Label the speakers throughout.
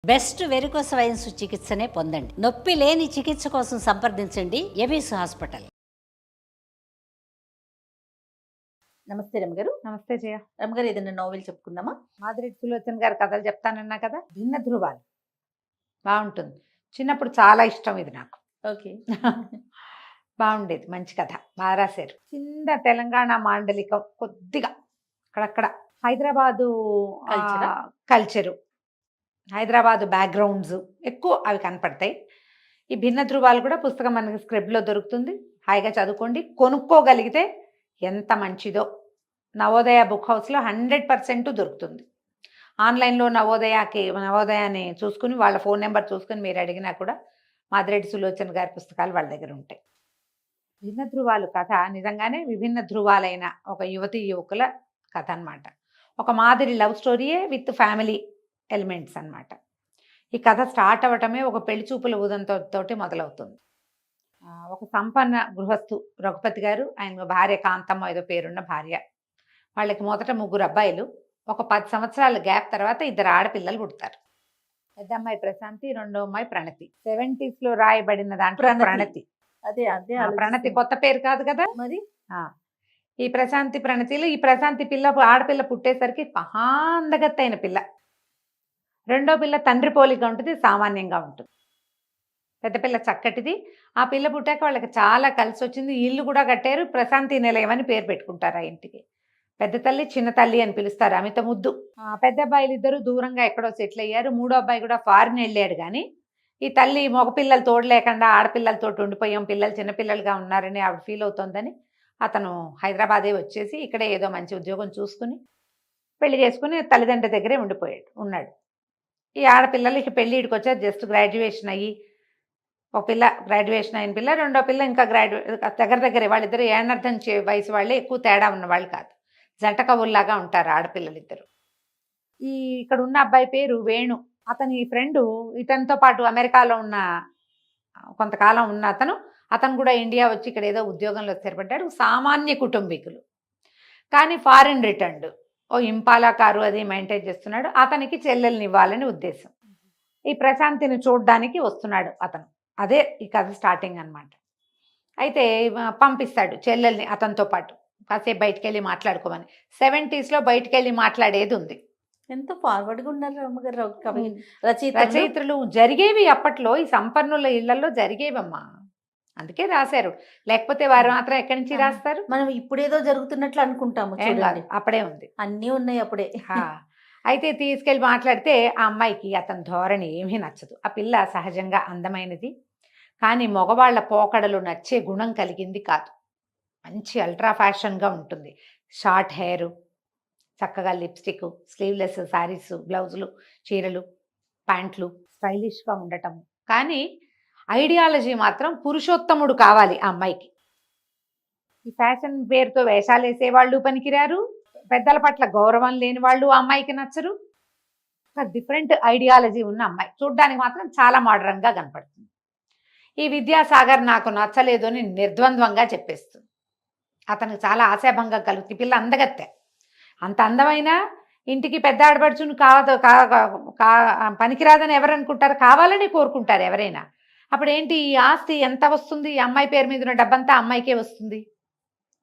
Speaker 1: Best varicose wines చికిత్సనే పొందండి. నొప్పి లేని చికిత్స కోసం సంప్రదించండి ఎబిస్ హాస్పిటల్.
Speaker 2: నమస్తే రమగారు.
Speaker 3: నమస్తే జయ.
Speaker 2: రమగారు, ఏదైనా నోవెల్ చెప్పుకుందామా?
Speaker 3: మాదిరెడ్డి సులోచన్ గారి కథలు చెప్తానన్నా కదా, భిన్న ధృవాలు బాగుంటుంది. చిన్నప్పుడు చాలా ఇష్టం ఇది నాకు.
Speaker 2: ఓకే.
Speaker 3: బాగుండేది, మంచి కథ, బాగా రాశారు. చిన్న తెలంగాణ మాండలికం, కొద్దిగా అక్కడక్కడ హైదరాబాదు
Speaker 2: కల్చరా?
Speaker 3: కల్చరు, హైదరాబాదు బ్యాక్గ్రౌండ్స్ ఎక్కువ అవి కనపడతాయి. ఈ భిన్న ధృవాలు కూడా పుస్తకం మనకి స్క్రిప్ట్లో దొరుకుతుంది. హాయిగా చదువుకోండి. కొనుక్కోగలిగితే ఎంత మంచిదో. నవోదయ బుక్ హౌస్లో 100% దొరుకుతుంది. ఆన్లైన్లో నవోదయాన్ని చూసుకుని వాళ్ళ ఫోన్ నెంబర్ చూసుకుని మీరు అడిగినా కూడా మాదిరెడ్డి సులోచన్ గారి పుస్తకాలు వాళ్ళ దగ్గర ఉంటాయి. భిన్న ధృవాలు కథ నిజంగానే విభిన్న ధృవాలైన ఒక యువతీ యువకుల కథ అన్నమాట. ఒక మాదిరి లవ్ స్టోరీయే విత్ ఫ్యామిలీ ఎలిమెంట్స్ అన్నమాట. ఈ కథ స్టార్ట్ అవ్వటమే ఒక పెళ్లి చూపుల ఊదంతోటి మొదలవుతుంది. ఒక సంపన్న గృహస్థు రఘుపతి గారు, ఆయన భార్య కాంతమ్మ ఏదో పేరున్న భార్య. వాళ్ళకి మొదట 3 అబ్బాయిలు. ఒక 10 సంవత్సరాల గ్యాప్ తర్వాత 2 ఆడపిల్లలు పుడతారు. పెద్ద అమ్మాయి ప్రశాంతి, రెండో అమ్మాయి ప్రణతి. 70s లో రాయబడిన దాంట్లో ప్రణతి.
Speaker 2: అదే అదే
Speaker 3: ప్రణతి కొత్త పేరు కాదు కదా
Speaker 2: మరి.
Speaker 3: ఈ ప్రణతిలో ఈ ప్రశాంతి ఆడపిల్ల పుట్టేసరికి మహాందగత్తైన పిల్ల. రెండో పిల్ల తండ్రి పోలిగా ఉంటుంది, సామాన్యంగా ఉంటుంది. పెద్ద పిల్ల చక్కటిది. ఆ పిల్ల పుట్టాక వాళ్ళకి చాలా కలిసి వచ్చింది. ఇల్లు కూడా కట్టారు. ప్రశాంతి నిలయం అని పేరు పెట్టుకుంటారు ఆ ఇంటికి. పెద్ద తల్లి చిన్న తల్లి అని పిలుస్తారు, అమిత ముద్దు. పెద్ద అబ్బాయిలు ఇద్దరు దూరంగా ఎక్కడో సెటిల్ అయ్యారు. మూడో అబ్బాయి కూడా ఫారిన్ వెళ్ళాడు. కానీ ఈ తల్లి మగపిల్లలు తోడు లేకుండా ఆడపిల్లలతో ఉండిపోయాం, పిల్లలు చిన్నపిల్లలుగా ఉన్నారని ఆవిడ ఫీల్ అవుతోందని అతను హైదరాబాదే వచ్చేసి ఇక్కడే ఏదో మంచి ఉద్యోగం చూసుకుని పెళ్లి చేసుకుని తల్లిదండ్రుల దగ్గరే ఉన్నాడు. ఈ ఆడపిల్లలు ఇక పెళ్ళిడికి వచ్చారు. జస్ట్ గ్రాడ్యుయేషన్ అయ్యి, ఒక పిల్ల గ్రాడ్యుయేషన్ అయిన పిల్ల, రెండో పిల్ల ఇంకా దగ్గరే. వాళ్ళిద్దరు ఏనర్థం వయసు వాళ్ళే, ఎక్కువ తేడా ఉన్న వాళ్ళు కాదు. జంట కవుల్లాగా ఉంటారు ఆడపిల్లలిద్దరు. ఇక్కడ ఉన్న అబ్బాయి పేరు వేణు. అతని ఫ్రెండు ఇతనితో పాటు అమెరికాలో ఉన్న కొంతకాలం ఉన్న అతను కూడా ఇండియా వచ్చి ఇక్కడ ఏదో ఉద్యోగంలో స్థిరపడ్డాడు. సామాన్య కుటుంబీకులు, కానీ ఫారిన్ రిటర్న్డ్. ఓ ఇంపాలా కారు అది మెయింటైన్ చేస్తున్నాడు. అతనికి చెల్లెల్ని ఇవ్వాలని ఉద్దేశం. ఈ ప్రశాంతిని చూడడానికి వస్తున్నాడు అతను. అదే ఈ కథ స్టార్టింగ్ అన్నమాట. అయితే పంపిస్తాడు చెల్లెల్ని అతనితో పాటు, కాసేపు బయటికి వెళ్ళి మాట్లాడుకోమని. 70s లో బయటికి వెళ్ళి మాట్లాడేది ఉంది.
Speaker 2: ఎంత ఫార్వర్డ్గా ఉన్నారు రమ్మగారు.
Speaker 3: రచయిత్రులు జరిగేవి అప్పట్లో, ఈ సంపన్నుల ఇళ్లలో జరిగేవమ్మా, అందుకే రాశారు. లేకపోతే వారు మాత్రం ఎక్కడి నుంచి రాస్తారు?
Speaker 2: మనం ఇప్పుడేదో జరుగుతున్నట్లు అనుకుంటాము, చూడాలి.
Speaker 3: అప్పుడే ఉంది,
Speaker 2: అన్నీ ఉన్నాయి అప్పుడే.
Speaker 3: అయితే తీసుకెళ్ళి మాట్లాడితే ఆ అమ్మాయికి అతని ధోరణి ఏమీ నచ్చదు. ఆ పిల్ల సహజంగా అందమైనది, కానీ మగవాళ్ల పోకడలు నచ్చే గుణం కలిగింది కాదు. మంచి అల్ట్రా ఫ్యాషన్గా ఉంటుంది. షార్ట్ హెయిర్, చక్కగా లిప్స్టిక్, స్లీవ్లెస్ శారీస్, బ్లౌజులు, చీరలు, ప్యాంట్లు, స్టైలిష్గా ఉండటం. కానీ ఐడియాలజీ మాత్రం పురుషోత్తముడు కావాలి ఆ అమ్మాయికి. ఈ ఫ్యాషన్ పేరుతో వేషాలు వేసేవాళ్ళు పనికిరారు, పెద్దల పట్ల గౌరవం లేని వాళ్ళు ఆ అమ్మాయికి నచ్చరు. ఒక డిఫరెంట్ ఐడియాలజీ ఉన్న అమ్మాయి. చూడ్డానికి మాత్రం చాలా మోడర్న్గా కనపడుతుంది. ఈ విద్యాసాగర్ నాకు నచ్చలేదు అని నిర్ద్వంద్వంగా చెప్పేస్తుంది. అతనికి చాలా ఆశాభంగం కలుగుతుంది. పిల్ల అందగత్తె, అంత అందమైనా ఇంటికి పెద్ద ఆడపడుచును పనికిరాదని ఎవరు అనుకుంటారు? కావాలని కోరుకుంటారు ఎవరైనా. అప్పుడు ఏంటి, ఈ ఆస్తి ఎంత వస్తుంది? ఈ అమ్మాయి పేరు మీద ఉన్న డబ్బంతా అమ్మాయికే వస్తుంది.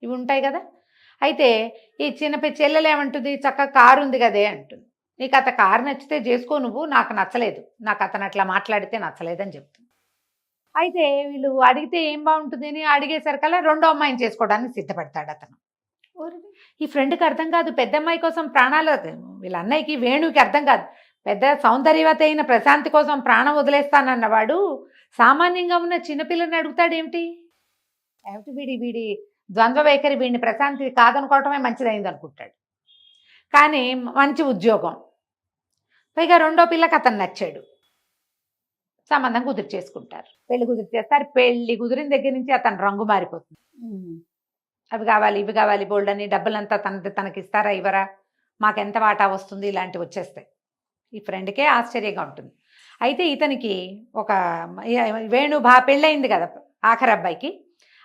Speaker 3: ఇవి ఉంటాయి కదా. అయితే ఈ చెల్లెలు ఏమంటుంది, చక్కగా కారు ఉంది కదే అంటుంది. నీకు అత కారు నచ్చితే చేసుకో, నువ్వు నాకు నచ్చలేదు, నాకు అతను అట్లా మాట్లాడితే నచ్చలేదని చెప్తుంది. అయితే వీళ్ళు అడిగితే ఏం బాగుంటుంది అని అడిగేసరికల్లా రెండో అమ్మాయిని చేసుకోవడానికి సిద్ధపడతాడు అతను. ఈ ఫ్రెండ్కి అర్థం కాదు, పెద్ద అమ్మాయి కోసం ప్రాణాలు, వీళ్ళ అన్నయ్యకి వేణుకి అర్థం కాదు. పెద్ద సౌందర్యవతి అయిన ప్రశాంతి కోసం ప్రాణం వదిలేస్తానన్నవాడు సామాన్యంగా ఉన్న చిన్నపిల్లని అడుగుతాడేమిటి? వీడి ద్వంద్వ వైఖరి, వీడిని ప్రశాంతి కాదనుకోవటమే మంచిదైంది అనుకుంటాడు. కానీ మంచి ఉద్యోగం, పైగా రెండో పిల్లకి అతను నచ్చాడు. సంబంధం కుదిరి చేసుకుంటారు, పెళ్లి కుదిరి చేస్తారు. పెళ్లి కుదిరిన దగ్గర నుంచి అతను రంగు మారిపోతుంది. అవి కావాలి, ఇవి కావాలి, బోల్డ్ అని డబ్బులంతా తనకి ఇస్తారా ఇవ్వరా, మాకెంత వాటా వస్తుంది, ఇలాంటివి వచ్చేస్తాయి. ఈ ఫ్రెండ్కే ఆశ్చర్యంగా ఉంటుంది. అయితే ఇతనికి ఒక వేణు పెళ్ళయింది కదా ఆఖరి అబ్బాయికి.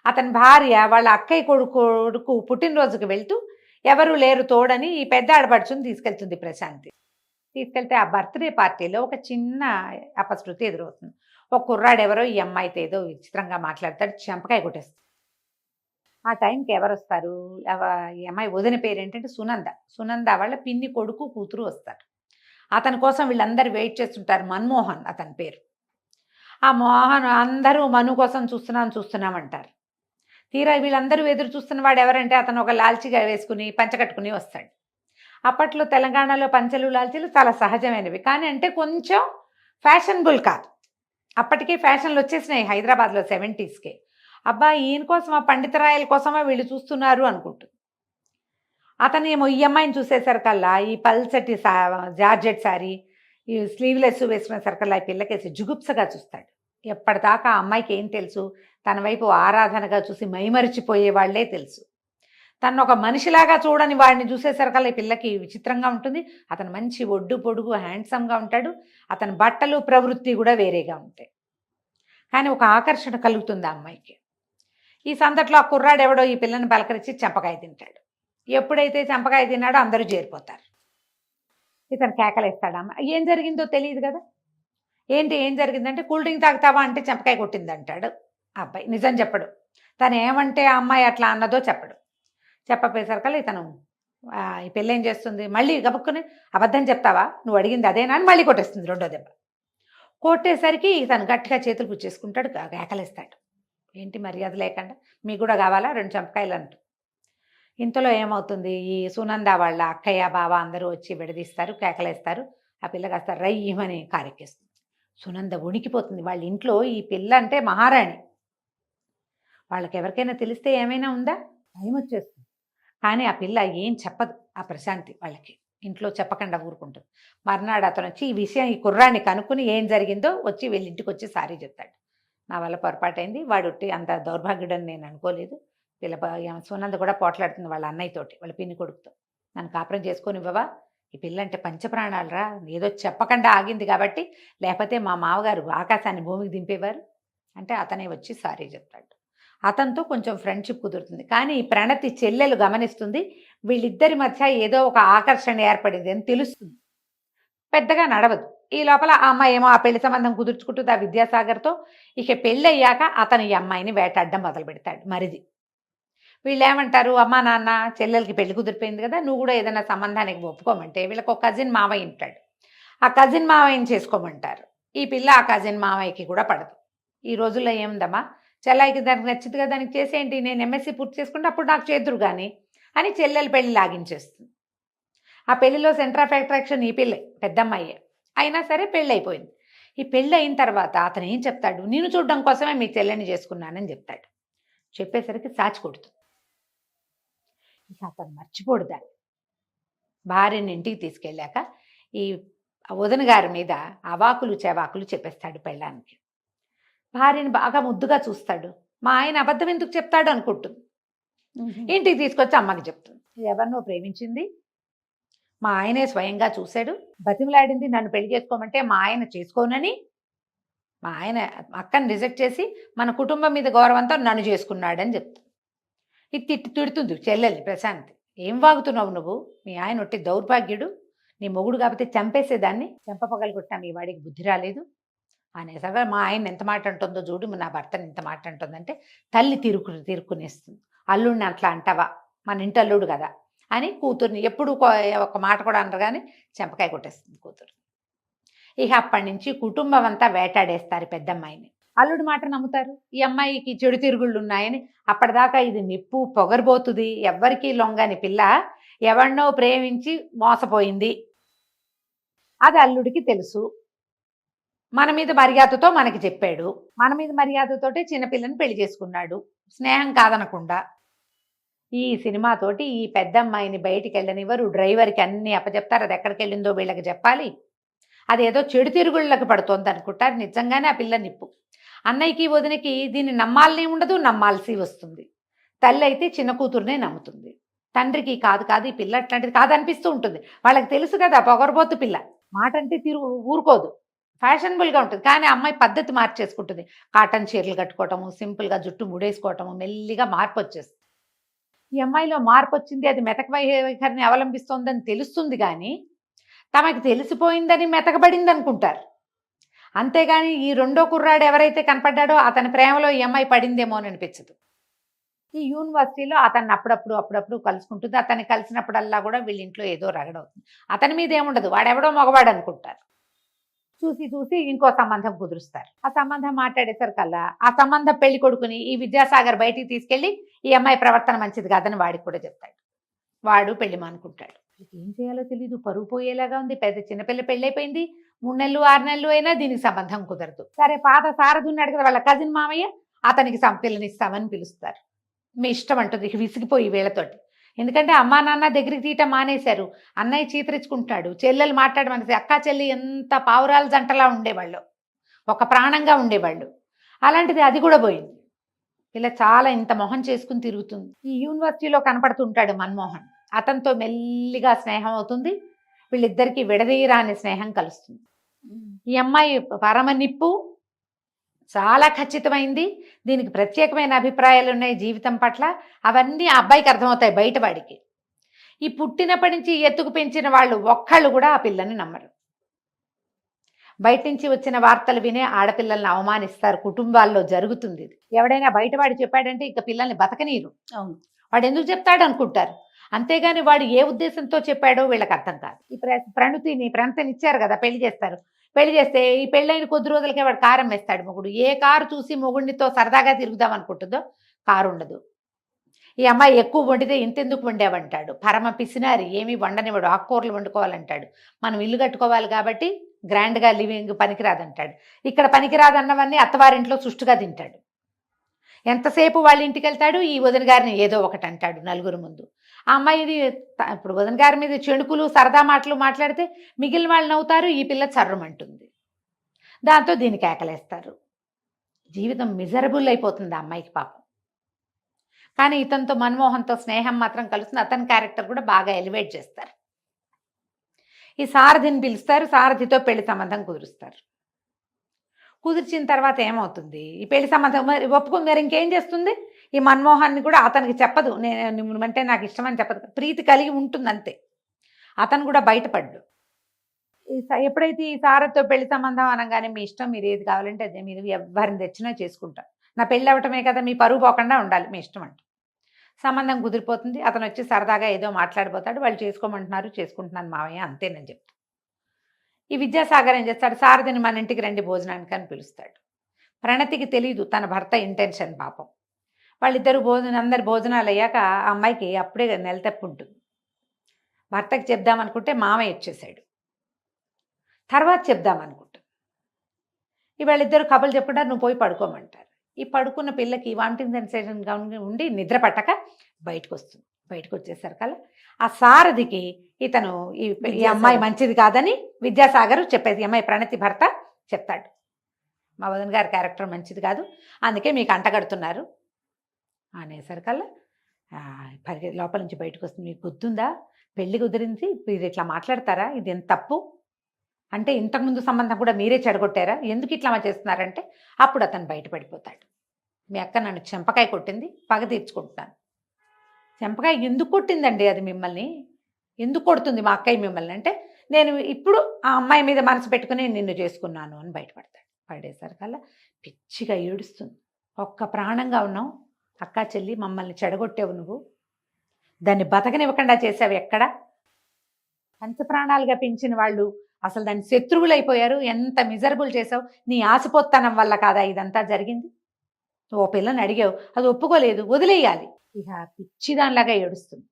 Speaker 3: అతని భార్య వాళ్ళ అక్కయ్య కొడుకు పుట్టినరోజుకి వెళ్తూ ఎవరు లేరు తోడని ఈ పెద్ద ఆడపడుచుని తీసుకెళ్తుంది ప్రశాంతి. తీసుకెళ్తే ఆ బర్త్‌డే పార్టీలో ఒక చిన్న అపశృతి ఎదురవుతుంది. ఒక కుర్రాడు ఎవరో ఈ అమ్మాయితో ఏదో విచిత్రంగా మాట్లాడతాడు. చెంపకాయ కొట్టేస్తుంది. ఆ టైంకి ఎవరొస్తారు? ఈ అమ్మాయి వదిన పేరేంటంటే సునంద. సునంద వాళ్ళ పిన్ని కొడుకు, కూతురు వస్తారు. అతని కోసం వీళ్ళందరూ వెయిట్ చేస్తుంటారు. మన్మోహన్ అతని పేరు. ఆ మోహన్ అందరూ మను కోసం చూస్తున్నాం అంటారు. తీరా వీళ్ళందరూ ఎదురు చూస్తున్న వాడు ఎవరంటే అతను ఒక లాల్చీగా వేసుకుని పంచ కట్టుకుని వస్తాడు. అప్పట్లో తెలంగాణలో పంచెలు లాల్చీలు చాలా సహజమైనవి. కానీ అంటే కొంచెం ఫ్యాషనబుల్ కాదు. అప్పటికే ఫ్యాషన్లు వచ్చేసినాయి హైదరాబాద్లో 70స్కే. అబ్బా ఈయన కోసం ఆ పండితరాయల కోసమా వీళ్ళు చూస్తున్నారు అనుకుంటుంది. అతనేమో ఈ అమ్మాయిని చూసేసరికల్లా ఈ పల్చటి జార్జెట్ శారీ, ఈ స్లీవ్లెస్ వేసుకునేసరికల్లా ఈ పిల్లకేసి జుగుప్సగా చూస్తాడు. ఎప్పటిదాకా ఆ అమ్మాయికి ఏం తెలుసు? తన వైపు ఆరాధనగా చూసి మైమరిచిపోయే వాళ్లే తెలుసు. తను ఒక మనిషిలాగా చూడని వాడిని చూసేసరికల్లా ఈ పిల్లకి విచిత్రంగా ఉంటుంది. అతను మంచి ఒడ్డు పొడుగు హ్యాండ్సమ్గా ఉంటాడు. అతని బట్టలు ప్రవృత్తి కూడా వేరేగా ఉంటాయి. కానీ ఒక ఆకర్షణ కలుగుతుంది ఆ అమ్మాయికి. ఈ సందట్లో ఆ కుర్రాడు ఎవడో ఈ పిల్లని పలకరించి చెంపకాయ తింటాడు. ఎప్పుడైతే చెంపకాయ తిన్నాడో అందరూ చేరిపోతారు. ఇతను కేకలేస్తాడమ్మ. ఏం జరిగిందో తెలియదు కదా. ఏం జరిగిందంటే కూల్ డ్రింక్ తాగుతావా అంటే చెంపకాయ కొట్టింది అంటాడు ఆ అబ్బాయి. నిజం చెప్పడు. తను ఏమంటే ఆ అమ్మాయి అట్లా అన్నదో చెప్పడు. చెప్పపోయేసరికల్లా ఇతను ఈ పిల్ల ఏం చేస్తుంది, మళ్ళీ గబుక్కుని అబద్ధం చెప్తావా, నువ్వు అడిగింది అదేనా అని మళ్ళీ కొట్టేస్తుంది రెండో దెబ్బ. కొట్టేసరికి ఇతను గట్టిగా చేతులు పుచ్చేసుకుంటాడు, కేకలేస్తాడు. ఏంటి మర్యాద లేకుండా, మీకు కూడా కావాలా 2 చెంపకాయలు అంటూ. ఇంతలో ఏమవుతుంది, ఈ సునంద వాళ్ళ అక్కయ్య బావ అందరూ వచ్చి విడదీస్తారు, కేకలేస్తారు. ఆ పిల్ల కాస్త రయ్యమని కారెక్కేస్తుంది. సునంద వణికిపోతుంది. వాళ్ళ ఇంట్లో ఈ పిల్ల అంటే మహారాణి. వాళ్ళకి ఎవరికైనా తెలిస్తే ఏమైనా ఉందా, భయం వచ్చేస్తుంది. కానీ ఆ పిల్ల ఏం చెప్పదు ఆ ప్రశాంతి వాళ్ళకి. ఇంట్లో చెప్పకుండా ఊరుకుంటుంది. మర్నాడు అతను వచ్చి ఈ విషయం ఈ కుర్రాన్ని కనుక్కుని ఏం జరిగిందో వచ్చి వీళ్ళ ఇంటికి వచ్చి సారీ చెప్తాడు. నా వల్ల పొరపాటైంది, వాడు అంత దౌర్భాగ్యుడని నేను అనుకోలేదు. సునంద కూడా పోట్లాడుతుంది వాళ్ళ అన్నయ్యతోటి, వాళ్ళ పిన్ని కొడుకుతో. నన్ను కాపురం చేసుకొని ఇవ్వవా, ఈ పిల్ల అంటే పంచప్రాణాలరా, ఏదో చెప్పకుండా ఆగింది కాబట్టి, లేకపోతే మా మామగారు ఆకాశాన్ని భూమికి దింపేవారు అంటే అతనే వచ్చి సారీ చెప్తాడు. అతనితో కొంచెం ఫ్రెండ్షిప్ కుదురుతుంది. కానీ ఈ ప్రణతి చెల్లెలు గమనిస్తుంది, వీళ్ళిద్దరి మధ్య ఏదో ఒక ఆకర్షణ ఏర్పడింది అని తెలుస్తుంది. పెద్దగా నడవదు. ఈ లోపల ఆ అమ్మాయి ఏమో ఆ పెళ్లి సంబంధం కుదుర్చుకుంటుంది ఆ విద్యాసాగర్తో. ఇక పెళ్ళి అయ్యాక అతను ఈ అమ్మాయిని వేటాడడం మొదలు పెడతాడు మరిది. వీళ్ళు ఏమంటారు, అమ్మా నాన్న చెల్లెలకి పెళ్లి కుదిరిపోయింది కదా, నువ్వు కూడా ఏదైనా సంబంధానికి ఒప్పుకోమంటే వీళ్ళకి ఒక కజిన్ మావయ్య ఉంటాడు, ఆ కజిన్ మావయ్యని చేసుకోమంటారు. ఈ పిల్ల ఆ కజిన్ మావయ్యకి కూడా పడదు. ఈ రోజుల్లో ఏముందమ్మా, చెల్లాయికి దానికి నచ్చింది కదా దానికి చేసేయండి, నేను ఎంఎస్సీ పూర్తి చేసుకుంటే అప్పుడు నాకు చేతురు కానీ అని చెల్లెలు పెళ్లి లాగించేస్తుంది. ఆ పెళ్లిలో సెంటర్ ఆఫ్ అట్రాక్షన్ ఈ పిల్లే, పెద్దమ్మాయే. అయినా సరే పెళ్ళి అయిపోయింది. ఈ పెళ్ళి అయిన తర్వాత అతను ఏం చెప్తాడు, నేను చూడడం కోసమే మీ చెల్లెని చేసుకున్నానని చెప్తాడు. చెప్పేసరికి సాచి కొడుతుంది. ఇక అతను మర్చిపోడు దాన్ని. భార్యని ఇంటికి తీసుకెళ్ళాక ఈ వదిన గారి మీద అవాకులు చెవాకులు చెప్పేస్తాడు పెళ్ళానికి. భార్యని బాగా ముద్దుగా చూస్తాడు. మా ఆయన అబద్ధం ఎందుకు చెప్తాడు అనుకుంటుంది. ఇంటికి తీసుకొచ్చి అమ్మకి చెప్తుంది, ఎవరినో ప్రేమించింది, మా ఆయనే స్వయంగా చూశాడు, బతిమలాడింది నన్ను పెళ్లి చేసుకోమంటే మా ఆయన చేసుకోనని, మా ఆయన అక్కని రిజెక్ట్ చేసి మన కుటుంబం మీద గౌరవంతో నన్ను చేసుకున్నాడని చెప్తుంది. ఇది తిడుతుంది చెల్లెల్ని ప్రశాంతి. ఏం వాగుతున్నావు నువ్వు, మీ ఆయన ఒట్టి దౌర్భాగ్యుడు, నీ మొగుడు కాబట్టి చంపేసేదాన్ని, చెంపపగలు కొట్టినా మీ వాడికి బుద్ధి రాలేదు అనేసరిగా మా ఆయన ఎంత మాట అంటుందో చూడు, నా భర్తని ఎంత మాట అంటుందంటే తల్లి తిరుక్కునేస్తుంది. అల్లుడిని అట్లా అంటావా, మన ఇంటి అల్లుడు కదా అని కూతుర్ని ఎప్పుడు ఒక మాట కూడా అనరు కానీ చెంపకాయ కొట్టేస్తుంది కూతురు. ఇక అప్పటి నుంచి కుటుంబం అంతా వేటాడేస్తారు పెద్దమ్మాయిని. అల్లుడి మాట నమ్ముతారు. ఈ అమ్మాయికి చెడు తిరుగుళ్ళు ఉన్నాయని అప్పటిదాకా ఇది నిప్పు పొగరబోతుంది, ఎవ్వరికీ లొంగని పిల్ల ఎవరినో ప్రేమించి మోసపోయింది, అది అల్లుడికి తెలుసు. మన మీద మర్యాదతో మనకి చెప్పాడు, మన మీద మర్యాదతోటే చిన్నపిల్లని పెళ్లి చేసుకున్నాడు, స్నేహం కాదనకుండా. ఈ సినిమాతోటి ఈ పెద్దమ్మాయిని బయటికి వెళ్ళనివ్వరు, డ్రైవర్కి అన్నీ అప్పచెప్తారు, అది ఎక్కడికి వెళ్ళిందో వీళ్ళకి చెప్పాలి. అదేదో చెడు తిరుగుళ్ళకి పడుతోంది అనుకుంటారు. నిజంగానే ఆ పిల్ల నిప్పు. అన్నయ్యకి వదినకి దీన్ని నమ్మాలని ఉండదు, నమ్మాల్సి వస్తుంది. తల్లి అయితే చిన్న కూతురునే నమ్ముతుంది, తండ్రికి కాదు ఈ పిల్ల అట్లాంటిది కాదనిపిస్తూ ఉంటుంది. వాళ్ళకి తెలుసు కదా పొగరబోతు పిల్ల, మాట అంటే ఊరుకోదు, ఫ్యాషనబుల్గా ఉంటుంది. కానీ అమ్మాయి పద్ధతి మార్చేసుకుంటుంది. కాటన్ చీరలు కట్టుకోవటము, సింపుల్గా జుట్టు ముడేసుకోవటము, మెల్లిగా మార్పు వచ్చేస్తుంది. ఈ అమ్మాయిలో మార్పు వచ్చింది, అది మెతక వైఖరిని అవలంబిస్తోందని తెలుస్తుంది. కానీ తమకు తెలిసిపోయిందని మెతకబడింది అనుకుంటారు. అంతేగాని ఈ రెండో కుర్రాడు ఎవరైతే కనపడ్డాడో అతని ప్రేమలో ఈ అమ్మాయి పడిందేమో అని అనిపించదు. ఈ యూనివర్సిటీలో అతన్ని అప్పుడప్పుడు కలుసుకుంటుంది. అతన్ని కలిసినప్పుడల్లా కూడా వీళ్ళ ఇంట్లో ఏదో రగడవుతుంది. అతని మీద ఏముండదు, వాడెవడో మగవాడు అనుకుంటారు. చూసి ఇంకో సంబంధం కుదురుస్తారు. ఆ సంబంధం మాట్లాడేసరికల్లా ఆ సంబంధం పెళ్లి కొడుకుని ఈ విద్యాసాగర్ బయటికి తీసుకెళ్లి ఈ అమ్మాయి ప్రవర్తన మంచిది కాదని వాడికి కూడా చెప్తాడు. వాడు పెళ్లి మానుకుంటాడు. ఏం చేయాలో తెలీదు, పరువు పోయేలాగా ఉంది. చిన్నపిల్ల పెళ్ళైపోయింది, 3 నెలలు 6 నెలలు అయినా దీనికి సంబంధం కుదరదు. సరే, పాత సారథి ఉన్నాడు కదా వాళ్ళ కజిన్ మామయ్య, అతనికి పిల్లనిస్తామని పిలుస్తారు. మీ ఇష్టం అంటుంది. ఇక విసిగిపోయి వీళ్ళతోటి. ఎందుకంటే అమ్మా నాన్న దగ్గరికి తీయటం మానేశారు. అన్నయ్య చీతరించుకుంటాడు, చెల్లెలు మాట్లాడమనేసి అక్కా చెల్లి ఎంత పావురాల జంటలా ఉండేవాళ్ళు, ఒక ప్రాణంగా ఉండేవాళ్ళు. అలాంటిది అది కూడా పోయింది. ఇలా చాలా ఇంత మొహం చేసుకుని తిరుగుతుంది. ఈ యూనివర్సిటీలో కనపడుతుంటాడు మన్మోహన్, అతనితో మెల్లిగా స్నేహం అవుతుంది. వీళ్ళిద్దరికీ విడదీయరాని స్నేహం కలుస్తుంది. ఈ అమ్మాయి పరమ నిప్పు, చాలా ఖచ్చితమైంది. దీనికి ప్రత్యేకమైన అభిప్రాయాలు ఉన్నాయి జీవితం పట్ల. అవన్నీ ఆ అబ్బాయికి అర్థమవుతాయి బయటవాడికి. ఈ పుట్టినప్పటి నుంచి ఎత్తుకు పెంచిన వాళ్ళు ఒక్కళ్ళు కూడా ఆ పిల్లని నమ్మరు. బయట నుంచి వచ్చిన వార్తలు వినే ఆడపిల్లల్ని అవమానిస్తారు. కుటుంబాల్లో జరుగుతుంది ఇది. ఎవడైనా బయటవాడు చెప్పాడంటే ఇక పిల్లల్ని బతకనీరు.
Speaker 2: అవును.
Speaker 3: వాడు ఎందుకు చెప్తాడు అనుకుంటారు. అంతేగాని వాడు ఏ ఉద్దేశంతో చెప్పాడో వీళ్ళకి అర్థం కాదు. ఈ ప్రణతిని ఇచ్చారు కదా, పెళ్లి చేస్తారు. పెళ్లి చేస్తే ఈ పెళ్ళైన కొద్ది రోజులకే వాడు కారం వేస్తాడు మొగుడు. ఏ కారు చూసి మొగుడితో సరదాగా తిరుగుదాం అనుకుంటుందో కారు ఉండదు. ఈ అమ్మాయి ఎక్కువ వండితే ఇంతెందుకు వండావంటాడు. పరమ పిసినారి, ఏమీ వండనివాడు. ఆకుకూరలు వండుకోవాలంటాడు. మనం ఇల్లు కట్టుకోవాలి కాబట్టి గ్రాండ్గా లివింగ్ పనికిరాదంటాడు. ఇక్కడ పనికిరాదన్నవన్నీ అత్తవారింట్లో సుష్టుగా తింటాడు. ఎంతసేపు వాళ్ళ ఇంటికి వెళ్తాడు, ఈ వదిన గారిని ఏదో ఒకటి అంటాడు నలుగురు ముందు. ఆ అమ్మాయిది ఇప్పుడు వదిన గారి మీద చెణుకులు సరదా మాటలు మాట్లాడితే మిగిలిన వాళ్ళు నవ్వుతారు, ఈ పిల్ల చర్రమంటుంది. దాంతో దీనికి కేకలేస్తారు. జీవితం మిజరబుల్ అయిపోతుంది ఆ అమ్మాయికి పాపం. కానీ ఇతనితో మన్మోహన్తో స్నేహం మాత్రం కలుస్తుంది. అతని క్యారెక్టర్ కూడా బాగా ఎలివేట్ చేస్తారు. ఈ సారథిని పిలుస్తారు, సారథితో పెళ్లి సంబంధం కుదురుస్తారు. కుదిర్చిన తర్వాత ఏమవుతుంది, ఈ పెళ్లి సంబంధం ఒప్పుకుని మరి ఇంకేం చేస్తుంది. ఈ మన్మోహన్ని కూడా అతనికి చెప్పదు, నేను అంటే నాకు ఇష్టమని చెప్పదు. ప్రీతి కలిగి ఉంటుంది అంతే. అతను కూడా బయటపడ్డు. ఎప్పుడైతే ఈ సారథితో పెళ్లి సంబంధం అనగానే మీ ఇష్టం, మీరు ఏది కావాలంటే అదే, మీరు ఎవరిని తెచ్చినా చేసుకుంటారు, నా పెళ్ళి అవ్వటమే కదా, మీ పరువు పోకుండా ఉండాలి, మీ ఇష్టం అంట. సంబంధం కుదిరిపోతుంది. అతను వచ్చి సరదాగా ఏదో మాట్లాడిపోతాడు. వాళ్ళు చేసుకోమంటున్నారు, చేసుకుంటున్నాను మావయ్య అంతేనని చెప్తాను. ఈ విద్యాసాగర్ ఏం చేస్తాడు, సారథిని మన ఇంటికి రండి భోజనానికి అని పిలుస్తాడు. ప్రణతికి తెలీదు తన భర్త ఇంటెన్షన్ పాపం. వాళ్ళిద్దరు అందరి భోజనాలు అయ్యాక ఆ అమ్మాయికి అప్పుడే నెలతెప్పు ఉంటుంది. భర్తకి చెప్దామనుకుంటే మామయ్య వచ్చేసాడు. తర్వాత చెప్దామనుకుంటుంది. వాళ్ళిద్దరు కబుర్లు చెప్పుకుంటారు, నువ్వు పోయి పడుకోమంటారు. ఈ పడుకున్న పిల్లకి వామిటింగ్ సెన్సేషన్గా ఉండి నిద్ర పట్టక బయటకు వస్తుంది. బయటకు వచ్చేసరికల్లా ఆ సారథికి ఇతను ఈ అమ్మాయి మంచిది కాదని విద్యాసాగర్ చెప్పేది. ఈ అమ్మాయి ప్రణతి భర్త చెప్తాడు, మా వదిన గారి క్యారెక్టర్ మంచిది కాదు, అందుకే మీకు అంటగడుతున్నారు అనేసరికల్లా లోపల నుంచి బయటకు వస్తుంది. మీకు గుర్తుందా, పెళ్లి కుదిరింది, మీరు ఇట్లా మాట్లాడతారా, ఇది ఎంత తప్పు అంటే, ఇంతకుముందు సంబంధం కూడా మీరే చెడగొట్టారా, ఎందుకు ఇట్లా చేస్తున్నారంటే అప్పుడు అతను బయటపడిపోతాడు. మీ అక్క నన్ను చెంపకాయ కొట్టింది, పగ తీర్చుకుంటున్నాను. చెంపకాయ ఎందుకు కొట్టిందండి, అది మిమ్మల్ని ఎందుకు కొడుతుంది మా అక్కయ్య మిమ్మల్ని అంటే, నేను ఇప్పుడు ఆ అమ్మాయి మీద మనసు పెట్టుకుని నిన్ను చేసుకున్నాను అని బయటపడతాడు. పడేసరికల్లా పిచ్చిగా ఏడుస్తుంది. ఒక్క ప్రాణంగా ఉన్నావు అక్క చెల్లి, మమ్మల్ని చెడగొట్టావు నువ్వు, దాన్ని బతకనివ్వకుండా చేసావు, ఎక్కడ పంచప్రాణాలుగా పెంచిన వాళ్ళు అసలు దాన్ని శత్రువులు అయిపోయారు, ఎంత మిజరబుల్ చేసావు, నీ ఆశపోత్తనం వల్ల కాదా ఇదంతా జరిగింది. ఓ పిల్లని అడిగావు, అది ఒప్పుకోలేదు, వదిలేయాలి. ఇక పిచ్చిదానిలాగా ఏడుస్తుంది.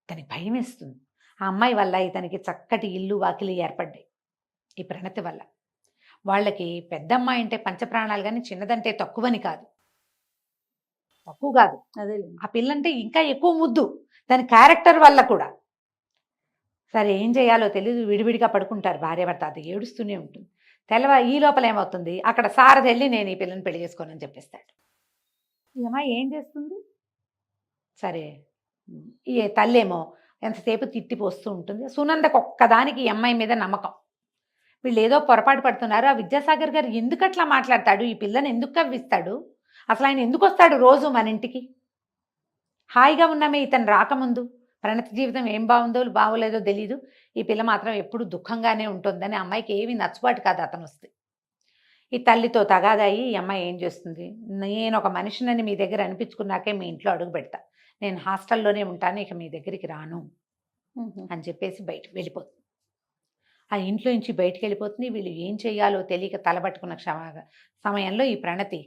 Speaker 3: ఇతనికి భయం వేస్తుంది. ఆ అమ్మాయి వల్ల ఇతనికి చక్కటి ఇల్లు వాకిలి ఏర్పడ్డాయి. ఈ ప్రణతి వల్ల వాళ్ళకి పెద్దమ్మాయి అంటే పంచప్రాణాలు, కానీ చిన్నదంటే తక్కువని కాదు, తక్కువ కాదు.
Speaker 2: అదే
Speaker 3: ఆ పిల్లంటే ఇంకా ఎక్కువ ముద్దు, దాని క్యారెక్టర్ వల్ల కూడా. సరే ఏం చేయాలో తెలియదు, విడివిడిగా పడుకుంటారు భార్యాభర్త. అది ఏడుస్తూనే ఉంటుంది. ఈ లోపల ఏమవుతుంది, అక్కడ సారథి వెళ్ళి నేను ఈ పిల్లని పెళ్లి చేసుకోనని చెప్పేస్తాడు. ఈ అమ్మాయి ఏం చేస్తుంది, సరే ఈ తల్లేమో ఎంతసేపు తిట్టిపోస్తూ ఉంటుంది. సునందకు ఒక్కదానికి ఈ అమ్మాయి మీద నమ్మకం. వీళ్ళు ఏదో పొరపాటు పడుతున్నారు. ఆ విద్యాసాగర్ గారు ఎందుకు అట్లా మాట్లాడతాడు, ఈ పిల్లని ఎందుకు కవ్విస్తాడు, అసలు ఆయన ఎందుకు వస్తాడు రోజు మన ఇంటికి, హాయిగా ఉన్నామే ఇతను రాకముందు, ప్రణతి జీవితం ఏం బాగుందో బాగోలేదో తెలీదు, ఈ పిల్ల మాత్రం ఎప్పుడు దుఃఖంగానే ఉంటుందని అమ్మాయికి ఏమీ నచ్చుబాటు కాదు అతను వస్తే. ఈ తల్లితో తగాదాయి ఈ అమ్మాయి ఏం చేస్తుంది, నేను ఒక మనిషినని మీ దగ్గర అనిపించుకున్నాకే మీ ఇంట్లో అడుగు పెడతా, నేను హాస్టల్లోనే ఉంటాను, ఇక మీ దగ్గరికి రాను అని చెప్పేసి బయటకు వెళ్ళిపోతుంది. ఆ ఇంట్లో నుంచి బయటికి వెళ్ళిపోతుంది. వీళ్ళు ఏం చేయాలో తెలియక తలబట్టుకున్న సమయంలో ఈ ప్రణతి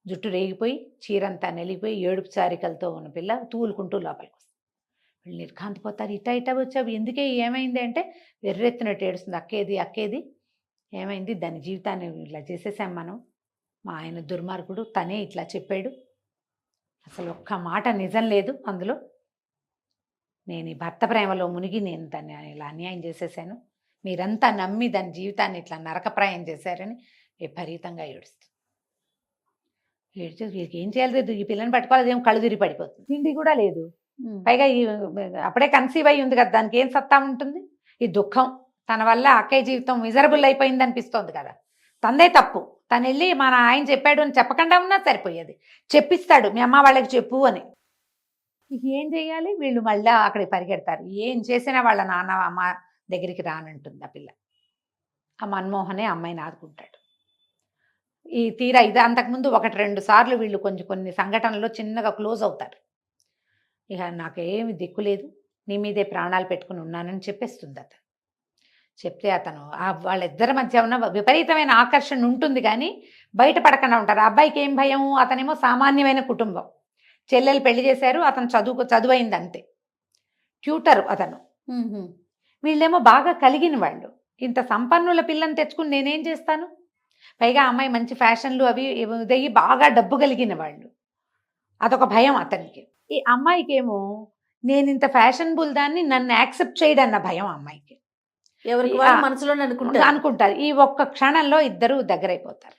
Speaker 3: జుట్టు రేగిపోయి చీరంతా నెలిగిపోయి ఏడుపు చారికలతో ఉన్న పిల్ల తూలుకుంటూ లోపలికి వస్తుంది. వీళ్ళు నిర్ఘాంతపోతారు. ఇటా వచ్చావు, ఎందుకే, ఏమైంది అంటే వెర్రెత్తినట్టు ఏడుస్తుంది. అక్కేది ఏమైంది, దాని జీవితాన్ని ఇట్లా చేసేసాం మనం, మా ఆయన దుర్మార్గుడు, తనే ఇట్లా చెప్పాడు, అసలు ఒక్క మాట నిజం లేదు అందులో, నేను ఈ భర్త ప్రేమలో మునిగి నేను దాన్ని ఇలా అన్యాయం చేసేసాను, మీరంతా నమ్మి దాని జీవితాన్ని ఇట్లా నరకప్రాయం చేశారని విపరీతంగా ఏడుస్తుంది. ఏడిచే వీరికి ఏం చేయాలి, ఈ పిల్లని పట్టుకోవాలి, ఏం కళ్ళు తిరిగి పడిపోతుంది, తిండి కూడా లేదు, పైగా ఈ అప్పుడే కన్సీవ్ అయి ఉంది కదా, దానికి ఏం సత్తా ఉంటుంది, ఈ దుఃఖం తన వల్ల అక్కయ్య జీవితం మిజరబుల్ అయిపోయింది అనిపిస్తోంది కదా, తందే తప్పు, తను వెళ్ళి మన ఆయన చెప్పాడు అని చెప్పకుండా ఉన్నా సరిపోయేది, చెప్పిస్తాడు మీ అమ్మ వాళ్ళకి చెప్పు అని. ఏం చేయాలి, వీళ్ళు మళ్ళీ అక్కడికి పరిగెడతారు, ఏం చేసినా వాళ్ళ నాన్న అమ్మ దగ్గరికి రానంటుంది ఆ పిల్ల. ఆ మన్మోహనే అమ్మాయిని ఆదుకుంటాడు. ఈ తీరా ఇది అంతకుముందు 1-2 సార్లు వీళ్ళు కొన్ని సంఘటనలో చిన్నగా క్లోజ్ అవుతారు. ఇక నాకేమి దిక్కు లేదు, నీ మీదే ప్రాణాలు పెట్టుకుని ఉన్నానని చెప్పేస్తుంది అతను. చెప్తే అతను వాళ్ళిద్దరి మధ్య ఉన్న విపరీతమైన ఆకర్షణ ఉంటుంది కానీ బయటపడకుండా ఉంటారు. ఆ అబ్బాయికి ఏం భయం, అతనేమో సామాన్యమైన కుటుంబం, చెల్లెలు పెళ్లి చేశారు, అతను చదువైంది అంతే, ట్యూటర్ అతను, వీళ్ళేమో బాగా కలిగిన వాళ్ళు, ఇంత సంపన్నుల పిల్లని తెచ్చుకుని నేనేం చేస్తాను, పైగా అమ్మాయి మంచి ఫ్యాషన్లు అవి ఇదయ్యి బాగా డబ్బు కలిగిన వాళ్ళు, అదొక భయం అతనికి. ఈ అమ్మాయికేమో నేను ఇంత ఫ్యాషనబుల్ దాన్ని నన్ను యాక్సెప్ట్ చేయడన్న భయం అమ్మాయికి,
Speaker 2: ఎవరికి మనసులో
Speaker 3: అనుకుంటారు. ఈ ఒక్క క్షణంలో ఇద్దరు దగ్గరైపోతారు.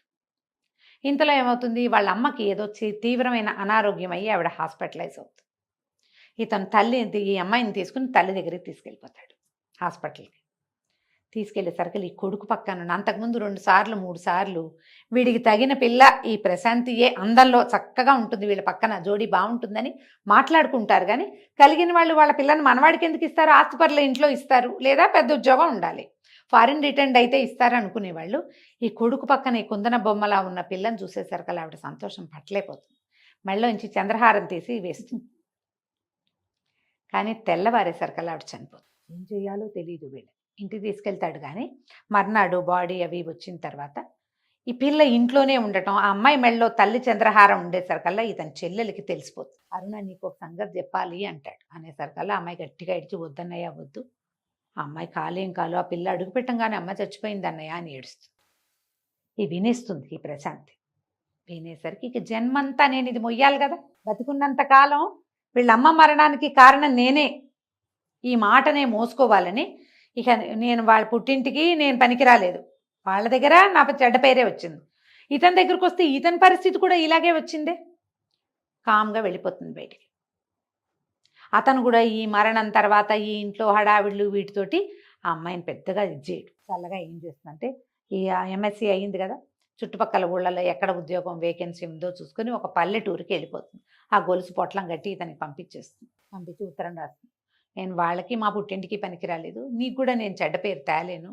Speaker 3: ఇంతలో ఏమవుతుంది, వాళ్ళ అమ్మకి ఏదో తీవ్రమైన అనారోగ్యం అయ్యి ఆవిడ హాస్పిటలైజ్ అవుతుంది. ఇతను ఈ అమ్మాయిని తీసుకుని తల్లి దగ్గరికి తీసుకెళ్ళిపోతాడు హాస్పిటల్కి. తీసుకెళ్లేసరికి ఈ కొడుకు పక్కన అంతకుముందు 2 సార్లు 3 సార్లు వీడికి తగిన పిల్ల ఈ ప్రశాంతియే, అందంలో చక్కగా ఉంటుంది, వీళ్ళ పక్కన జోడీ బాగుంటుందని మాట్లాడుకుంటారు. కానీ కలిగిన వాళ్ళు వాళ్ళ పిల్లని మనవాడికి ఎందుకు ఇస్తారు, ఆస్తిపరుల ఇంట్లో ఇస్తారు, లేదా పెద్ద ఉద్యోగం ఉండాలి, ఫారిన్ రిటర్న్ అయితే ఇస్తారు అనుకునేవాళ్ళు. ఈ కొడుకు పక్కన ఈ కుందన బొమ్మలా ఉన్న పిల్లని చూసేసరికి ఆవిడ సంతోషం పట్టలేకపోతుంది. మెళ్ళలోంచి చంద్రహారం తీసి వేస్తుంది. కానీ తెల్లవారేసరికి ఆవిడ చనిపోతుంది. ఏం చేయాలో తెలియదు. వీళ్ళు ఇంటికి తీసుకెళ్తాడు కానీ మర్నాడు బాడీ అవి వచ్చిన తర్వాత ఈ పిల్ల ఇంట్లోనే ఉండటం, ఆ అమ్మాయి మెళ్ళలో తల్లి చంద్రహారం ఉండేసరికల్లా ఇతని చెల్లెలకి తెలిసిపోతుంది. అరుణ నీకు ఒక సంగతి చెప్పాలి అంటాడు. అనేసరికల్లా అమ్మాయి గట్టిగా ఇడిచి వద్దన్నయ్య వద్దు, ఆ అమ్మాయి కాలేం కాలు, ఆ పిల్ల అడుగు పెట్టంగానే అమ్మాయి చచ్చిపోయింది అన్నయ్య అని ఏడుస్తుంది. వినేస్తుంది ఈ ప్రశాంతి. వినేసరికి ఇక జన్మంతా నేను ఇది మొయ్యాలి కదా, బతికున్నంత కాలం వీళ్ళ అమ్మ మరణానికి కారణం నేనే, ఈ మాటనే మోసుకోవాలని ఇక నేను వాళ్ళ పుట్టింటికి నేను పనికి రాలేదు, వాళ్ళ దగ్గర నా చెడ్డ పేరే వచ్చింది, ఇతని దగ్గరకు వస్తే ఇతని పరిస్థితి కూడా ఇలాగే వచ్చిందే, కామ్గా వెళ్ళిపోతుంది బయటికి. అతను కూడా ఈ మరణం తర్వాత ఈ ఇంట్లో హడావిళ్ళు వీటితోటి ఆ అమ్మాయిని పెద్దగా చేయడు. చల్లగా ఏం చేస్తుందంటే ఈ ఎంఎస్సీ అయ్యింది కదా, చుట్టుపక్కల ఊళ్ళలో ఎక్కడ ఉద్యోగం వేకెన్సీ ఉందో చూసుకొని ఒక పల్లెటూరుకి వెళ్ళిపోతుంది. ఆ గొలుసు పొట్లం కట్టి ఇతనికి పంపించి ఉత్తరం రాస్తుంది, నేను వాళ్ళకి మా పుట్టింటికి పనికి రాలేదు, నీకు కూడా నేను చెడ్డ పేరు తేలేను,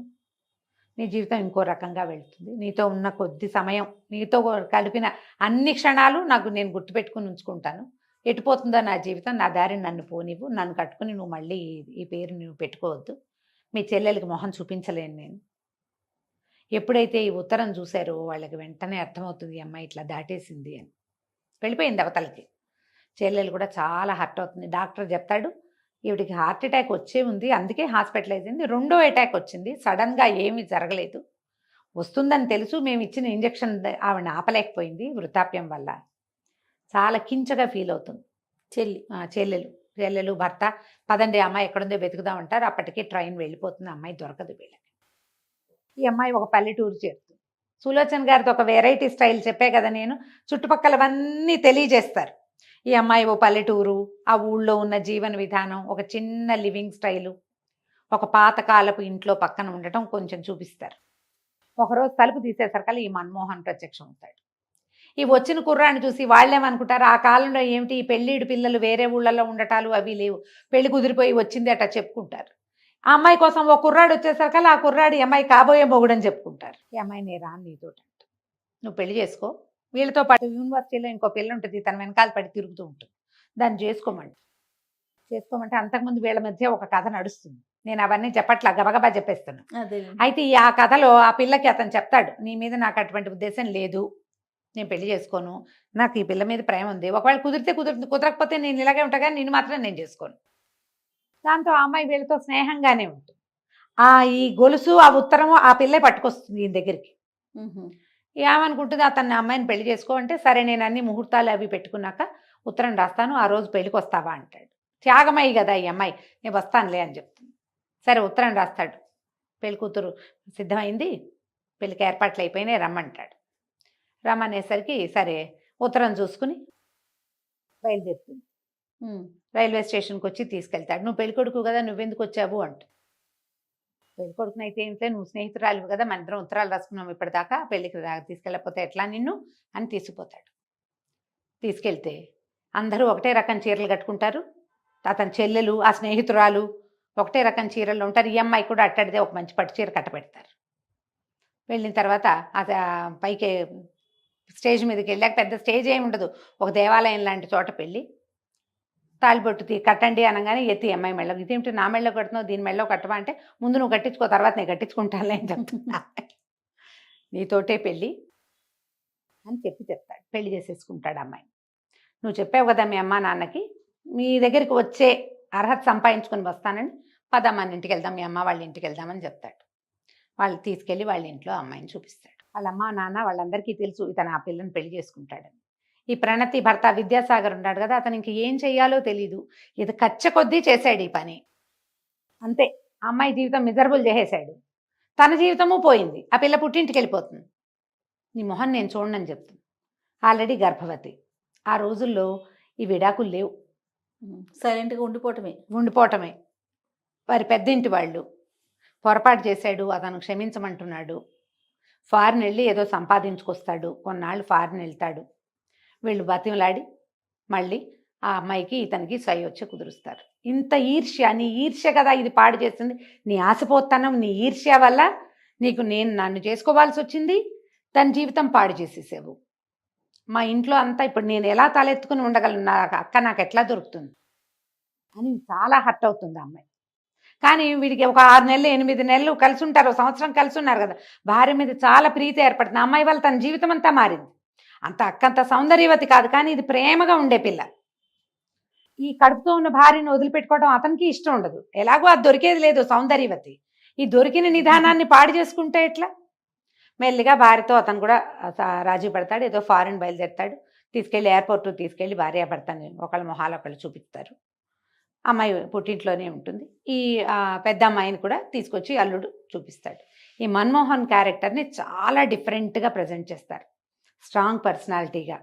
Speaker 3: నీ జీవితం ఇంకో రకంగా వెళ్తుంది, నీతో ఉన్న కొద్ది సమయం, నీతో కలిపిన అన్ని క్షణాలు నేను గుర్తుపెట్టుకుని ఉంచుకుంటాను, ఎటుపోతుందో నా జీవితం, నా దారిని నన్ను పోనివ్వు, నన్ను కట్టుకుని నువ్వు మళ్ళీ ఈ పేరు నువ్వు పెట్టుకోవద్దు, మీ చెల్లెలకి మొహం చూపించలేను నేను. ఎప్పుడైతే ఈ ఉత్తరం చూశారో వాళ్ళకి వెంటనే అర్థమవుతుంది ఈ అమ్మాయి ఇట్లా దాటేసింది అని. వెళ్ళిపోయింది అవతలకి. చెల్లెలు కూడా చాలా హర్ట్ అవుతుంది. డాక్టర్ చెప్తాడు ఈవిడికి హార్ట్ అటాక్ వచ్చే ఉంది, అందుకే హాస్పిటలైజ్ అయింది, 2వ అటాక్ వచ్చింది, సడన్గా ఏమీ జరగలేదు, వస్తుందని తెలుసు, మేము ఇచ్చిన ఇంజెక్షన్ ఆవిడని ఆపలేకపోయింది వృద్ధాప్యం వల్ల. చాలా కించగా ఫీల్ అవుతుంది చెల్లెలు భర్త. పదండి అమ్మాయి ఎక్కడుందో వెతుకుదాం అంటారు. అప్పటికే ట్రైన్ వెళ్ళిపోతుంది, అమ్మాయి దొరకదు వీళ్ళకి. ఈ అమ్మాయి ఒక పల్లెటూరు చేరుతుంది. సులోచన గారితో ఒక వెరైటీ స్టైల్ చెప్పే కదా నేను, చుట్టుపక్కలవన్నీ తెలియజేస్తారు. ఈ అమ్మాయి ఓ పల్లెటూరు, ఆ ఊళ్ళో ఉన్న జీవన విధానం, ఒక చిన్న లివింగ్ స్టైలు, ఒక పాతకాలపు ఇంట్లో పక్కన ఉండటం కొంచెం చూపిస్తారు. ఒకరోజు తలుపు తీసేసరికల్లా ఈ మన్మోహన్ ప్రత్యక్షం అవుతాడు. ఈ వచ్చిన కుర్రాన్ని చూసి వాళ్ళేమనుకుంటారు, ఆ కాలంలో ఏమిటి ఈ పెళ్ళిడు పిల్లలు వేరే ఊళ్ళల్లో ఉండటాలు అవి లేవు, పెళ్లి కుదిరిపోయి వచ్చింది అట్లా చెప్పుకుంటారు. ఆ అమ్మాయి కోసం ఒక కుర్రాడు వచ్చేసరికల్లా ఆ కుర్రాడు ఈ అమ్మాయి కాబోయే మొగుడని చెప్పుకుంటారు. ఈ అమ్మాయి నేను రాను నీతోటి అంట, నువ్వు పెళ్లి చేసుకో, వీళ్ళతో పాటు యూనివర్సిటీలో ఇంకో పిల్ల ఉంటుంది, తన వెనకాల పడి తిరుగుతూ ఉంటుంది, దాన్ని చేసుకోమంటే అంతకుముందు వీళ్ళ మధ్య ఒక కథ నడుస్తుంది. నేను అవన్నీ చెప్పట్లా, గబగబా చెప్పేస్తున్నాను.
Speaker 2: అదే
Speaker 3: అయితే ఆ కథలో ఆ పిల్లకి అతను చెప్తాడు, నీ మీద నాకు అటువంటి ఉద్దేశం లేదు, నేను పెళ్లి చేసుకోను, నాకు ఈ పిల్ల మీద ప్రేమ ఉంది, ఒకవేళ కుదిరితే కుదురుతుంది, కుదరకపోతే నేను ఇలాగే ఉంటా కానీ నిన్ను మాత్రం నేను చేసుకోను. దాంతో ఆ అమ్మాయి వీళ్ళతో స్నేహంగానే ఉంటుంది. ఈ గొలుసు ఆ ఉత్తరము ఆ పిల్లే పట్టుకొస్తుంది ఈయన దగ్గరికి. ఏమనుకుంటుంది, అతన్ని అమ్మాయిని పెళ్లి చేసుకో అంటే, సరే నేను అన్ని ముహూర్తాలు అవి పెట్టుకున్నాక ఉత్తరం రాస్తాను, ఆ రోజు పెళ్లికి వస్తావా అంటాడు. త్యాగమయ్యి కదా ఈ అమ్మాయి, నేను వస్తానులే అని చెప్తుంది. సరే ఉత్తరం రాస్తాడు, పెళ్లి కూతురు సిద్ధమైంది, పెళ్లికి ఏర్పాట్లు అయిపోయినాయి రమ్మంటాడు. రమ్మనేసరికి సరే ఉత్తరం చూసుకుని బయలుదేరుతుంది. రైల్వే స్టేషన్కి వచ్చి తీసుకెళ్తాడు. నువ్వు పెళ్ళికొడుకు కదా, నువ్వెందుకు వచ్చావు అంట. పెళ్ళికొడుకుని అయితే ఏంటంటే, నువ్వు స్నేహితురాలు కదా, మన ఇద్దరం ఉత్తరాలు రాసుకున్నాం ఇప్పటిదాకా, పెళ్ళికి తీసుకెళ్ళకపోతే ఎట్లా నిన్ను అని తీసుకుపోతాడు. తీసుకెళ్తే అందరూ ఒకటే రకం చీరలు కట్టుకుంటారు, అతని చెల్లెలు ఆ స్నేహితురాలు ఒకటే రకం చీరలు ఉంటారు, ఈ అమ్మాయి కూడా అట్టడిదే ఒక మంచి పట్టు చీర కట్టబెడతారు. వెళ్ళిన తర్వాత పైకి స్టేజ్ మీదకి వెళ్ళాక, పెద్ద స్టేజ్ ఏమి ఉండదు, ఒక దేవాలయం లాంటి చోట పెళ్ళి, తాలిబొట్టు కట్టండి అనగానే ఎత్తి అమ్మాయి మెళ్ళ, ఇదేమిటి నా మెళ్ళో కడుతున్నావు, దీని మెళ్ళో కట్టవా అంటే, ముందు నువ్వు కట్టించుకో, తర్వాత నేను కట్టించుకుంటానులే అని చెప్తున్నా, నీతోటే పెళ్ళి అని చెప్తాడు. పెళ్లి చేసేసుకుంటాడు అమ్మాయి. నువ్వు చెప్పావు కదా మీ అమ్మ నాన్నకి, మీ దగ్గరికి వచ్చే అర్హత సంపాదించుకొని వస్తానని, పదమ్మ ఇంటికి వెళ్దాం, మీ అమ్మ వాళ్ళ ఇంటికి వెళ్దామని చెప్తాడు. వాళ్ళు తీసుకెళ్ళి వాళ్ళ ఇంట్లో అమ్మాయిని చూపిస్తాడు. వాళ్ళ అమ్మ నాన్న వాళ్ళందరికీ తెలుసు ఇతను ఆ పిల్లని పెళ్లి చేసుకుంటాడని. ఈ ప్రణతి భర్త విద్యాసాగర్ ఉన్నాడు కదా, అతను ఇంక ఏం చెయ్యాలో తెలీదు, ఇది కచ్చ కొద్దీ చేశాడు ఈ పని, అంతే. అమ్మాయి జీవితం మిజరబుల్ చేసేశాడు, తన జీవితము పోయింది, ఆ పిల్ల పుట్టింటికి వెళ్ళిపోతుంది. నీ మొహం నేను చూడనని చెప్తుంది. ఆల్రెడీ గర్భవతి. ఆ రోజుల్లో ఈ విడాకులు లేవు,
Speaker 2: సైలెంట్గా
Speaker 3: ఉండిపోవటమే. వారి పెద్దింటి వాళ్ళు పొరపాటు చేశాడు, అతను క్షమించమంటున్నాడు, ఫారిన్ వెళ్ళి ఏదో సంపాదించుకొస్తాడు, కొన్నాళ్ళు ఫారిన్ వెళ్తాడు, వీళ్ళు బతిమలాడి మళ్ళీ ఆ అమ్మాయికి ఇతనికి సై వచ్చి కుదురుస్తారు. ఇంత ఈర్ష్య, నీ ఈర్ష్య కదా ఇది పాడు చేస్తుంది, నీ ఆశపోతనం, నీ ఈర్ష్య వల్ల నన్ను చేసుకోవాల్సి వచ్చింది, తన జీవితం పాడు చేసేసావు. మా ఇంట్లో అంతా ఇప్పుడు నేను ఎలా తలెత్తుకుని ఉండగలను, నా అక్క నాకు ఎట్లా దొరుకుతుంది అని చాలా హర్ట్ అవుతుంది ఆ అమ్మాయి. కానీ వీడికి ఒక 6 నెలలు 8 నెలలు కలిసి ఉంటారు, సంవత్సరం కలిసి ఉన్నారు కదా, భార్య మీద చాలా ప్రీతి ఏర్పడుతుంది. అమ్మాయి వల్ల తన జీవితం అంతా మారింది. అంత అక్కంత సౌందర్యవతి కాదు, కానీ ఇది ప్రేమగా ఉండే పిల్ల. ఈ కడుపుతో ఉన్న భార్యను వదిలిపెట్టుకోవడం అతనికి ఇష్టం ఉండదు, ఎలాగో అది దొరికేది లేదు సౌందర్యవతి, ఈ దొరికిన నిదానాన్ని పాడు చేసుకుంటే ఎట్లా. మెల్లిగా భార్యతో అతను కూడా రాజీ పడతాడు, ఏదో ఫారెన్ బయలుదేరుతాడు, తీసుకెళ్ళి ఎయిర్పోర్ట్ తీసుకెళ్ళి భార్య భర్తని ఒకళ్ళ మొహాలు ఒకళ్ళు చూపిస్తారు. అమ్మాయి పుట్టింట్లోనే ఉంటుంది. ఈ పెద్ద అమ్మాయిని కూడా తీసుకొచ్చి అల్లుడు చూపిస్తాడు. ఈ మన్మోహన్ క్యారెక్టర్ని చాలా డిఫరెంట్గా ప్రజెంట్ చేస్తారు. స్ట్రాంగ్ పర్సనాలిటీగా,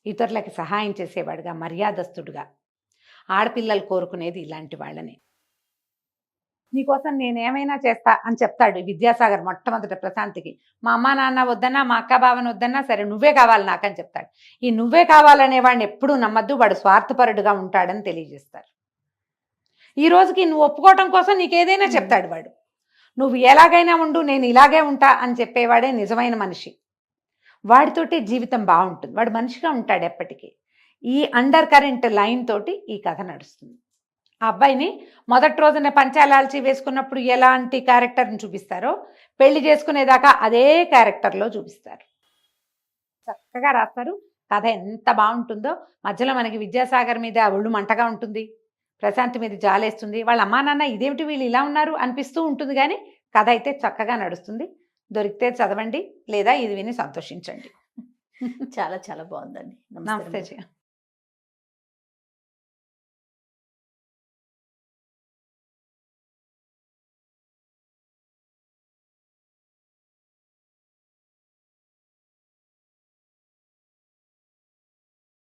Speaker 3: ఇతరులకి సహాయం చేసేవాడుగా, మర్యాదస్తుడుగా, ఆడపిల్లలు కోరుకునేది ఇలాంటి వాళ్ళని. నీకోసం నేనేమైనా చేస్తా అని చెప్తాడు విద్యాసాగర్ మొట్టమొదట ప్రశాంతికి. మా అమ్మ నాన్న వద్దన్నా, మా అక్క బావని వద్దన్నా, సరే నువ్వే కావాలి నాకని చెప్తాడు. ఈ నువ్వే కావాలనే వాడిని ఎప్పుడూ నమ్మద్దు, వాడు స్వార్థపరుడుగా ఉంటాడని తెలియజేస్తారు. ఈ రోజుకి నువ్వు ఒప్పుకోవటం కోసం నీకేదైనా చెప్తాడు వాడు. నువ్వు ఎలాగైనా ఉండు, నేను ఇలాగే ఉంటా అని చెప్పేవాడే నిజమైన మనిషి. వాడితోటి జీవితం బాగుంటుంది, వాడు మనిషిగా ఉంటాడు ఎప్పటికీ. ఈ అండర్ కరెంట్ లైన్ తోటి ఈ కథ నడుస్తుంది. ఆ అబ్బాయిని మొదటి రోజున పంచాలాల్చి వేసుకున్నప్పుడు ఎలాంటి క్యారెక్టర్ని చూపిస్తారో, పెళ్లి చేసుకునేదాకా అదే క్యారెక్టర్లో చూపిస్తారు. చక్కగా రాస్తారు. కథ ఎంత బాగుంటుందో. మధ్యలో మనకి విద్యాసాగర్ మీద ఒళ్ళు మంటగా ఉంటుంది, ప్రశాంత్ మీద జాలేస్తుంది, వాళ్ళ అమ్మా నాన్న ఇదేమిటి వీళ్ళు ఇలా ఉన్నారు అనిపిస్తూ ఉంటుంది. కానీ కథ అయితే చక్కగా నడుస్తుంది. దొరికితే చదవండి, లేదా ఇది విని సంతోషించండి.
Speaker 2: చాలా చాలా బాగుందండి.
Speaker 3: నమస్తే.